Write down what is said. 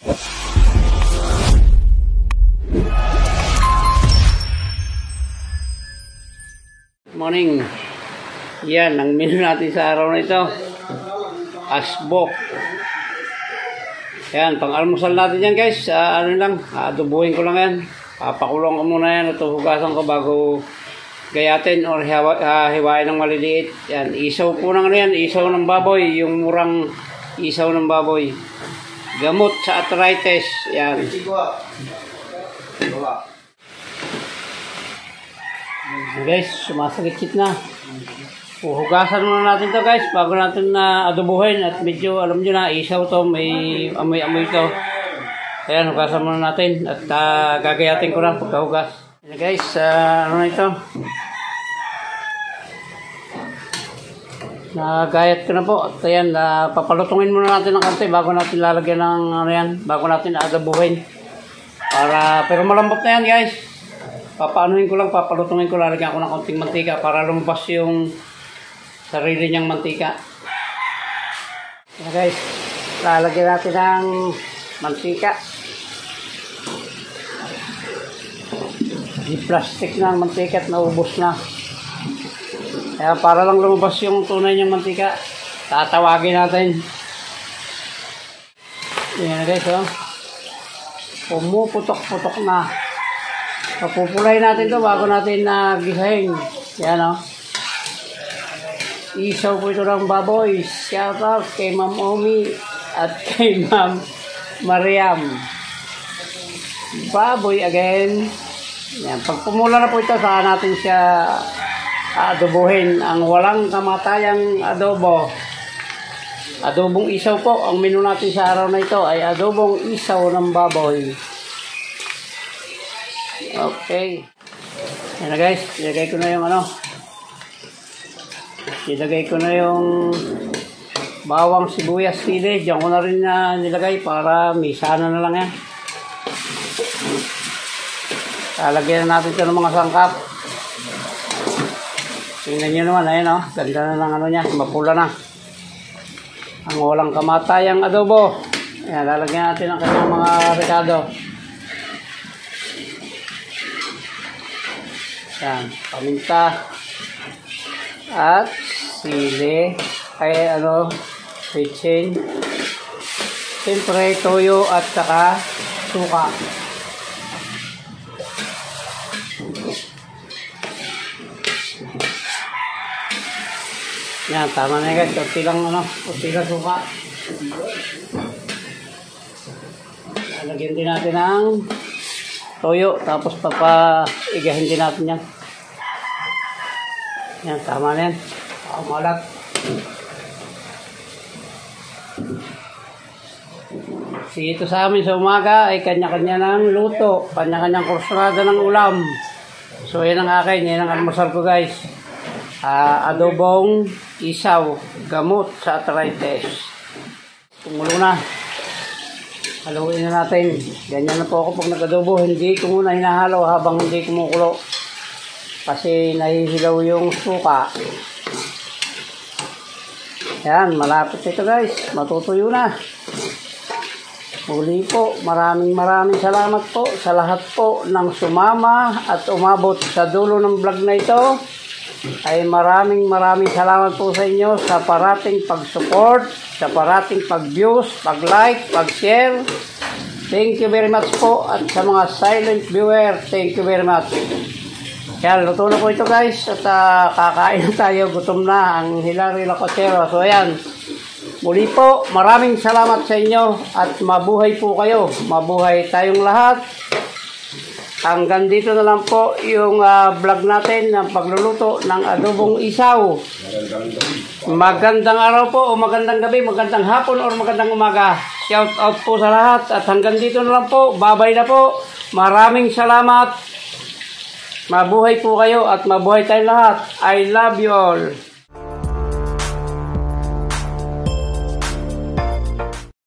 Morning. Yan, ang menu natin sa araw na ito. Asbok. Yan, pang-almusal natin yan guys. Ano lang, adobuhin ko lang yan. Papakulong ko muna yan at hugasan ko bago gayatin or hiwain ng maliliit. Yan, isaw po ng ano yan, isaw ng baboy. Yung murang isaw ng baboy. Gamot sa arthritis. Yan. Guys, sumasakit na. Hugasan muna natin to guys bago natin na adobuhin at medyo alam nyo na isaw to, may amoy-amoy to. Ayan, hugasan muna natin at gagayatin ko na pagkahugas. Ayan guys, ano na ito? Nagayat ko na po at ayan, papalutungin muna natin ng kante bago natin lalagyan ng ano yan, bago natin adobuhin. Pero malambot na yan guys. Papaanuhin ko lang, papalutungin ko, lalagyan ko ng konting mantika para lumabas yung sarili niyang mantika. Yan guys, lalagyan natin ng mantika. Di plastic na ang mantika at naubos na. Kaya para lang lumabas yung tunay niyang mantika, tatawagin natin. Yan guys, oh. Pumuputok-putok na. Papupulay natin to bago natin gisahin. Yan o. Isaw po ito ng baboy. Shout out kay Ma'am Omi at kay Ma'am Mariam. Baboy again. Yan. Pag pumula na po ito, saan natin siya adobohin. Ang walang kamatayang adobo. Adobong isaw po. Ang menu natin sa araw na ito ay adobong isaw ng baboy. Okay. Yan na guys, ilagay ko na yung ano. Ilagay ko na yung bawang, sibuyas, sili. Diyan ko na rin nilagay para misana na lang yan. Lalagyan na natin ito ng mga sangkap. Tingnan nyo naman, ayun o. Ganda na ng ano niya, mapula na. Ang walang kamatayang adobo. Ayan, lalagyan natin ang kanyang mga rekado. Yan, paminta at sili, ay ano, pitsin, siyempre toyo at saka suka. Yan, tama na guys, kunti lang ano, kunti lang suka. Lagyan din natin ng toyo, tapos papaigahin din natin yan. Yan, tama na yan. Malat. Ito sa amin sa umaga ay kanya-kanya ng luto, kanya-kanyang kursunada ng ulam. So yan ang akin, yan ang almusal ko guys. Adobong isaw, gamot sa arthritis. Tumulo na. Haluin na natin. Ganyan na po ako pag nag-adobo. Hindi ko muna hinahalo habang hindi kumukulo. Kasi nahihilaw yung suka. Yan, malapit ito guys. Matutuyo na. Muli po, maraming salamat po sa lahat po ng sumama at umabot sa dulo ng vlog na ito. Ay maraming salamat po sa inyo sa parating pag-support, sa parating pag-views, pag-like, pag-share. Thank you very much po. At sa mga silent viewer, thank you very much. Yan, luto na po ito guys. At kakain na tayo. Gutom na ang Hilary Lacosero. So ayan, muli po, maraming salamat sa inyo. At mabuhay po kayo. Mabuhay tayong lahat. Hanggang dito na lang po yung vlog natin ng pagluluto ng adobong isaw. Magandang araw po o magandang gabi, magandang hapon o magandang umaga. Shout out po sa lahat at hanggang dito na lang po. Bye-bye na po. Maraming salamat. Mabuhay po kayo at mabuhay tayong lahat. I love you all.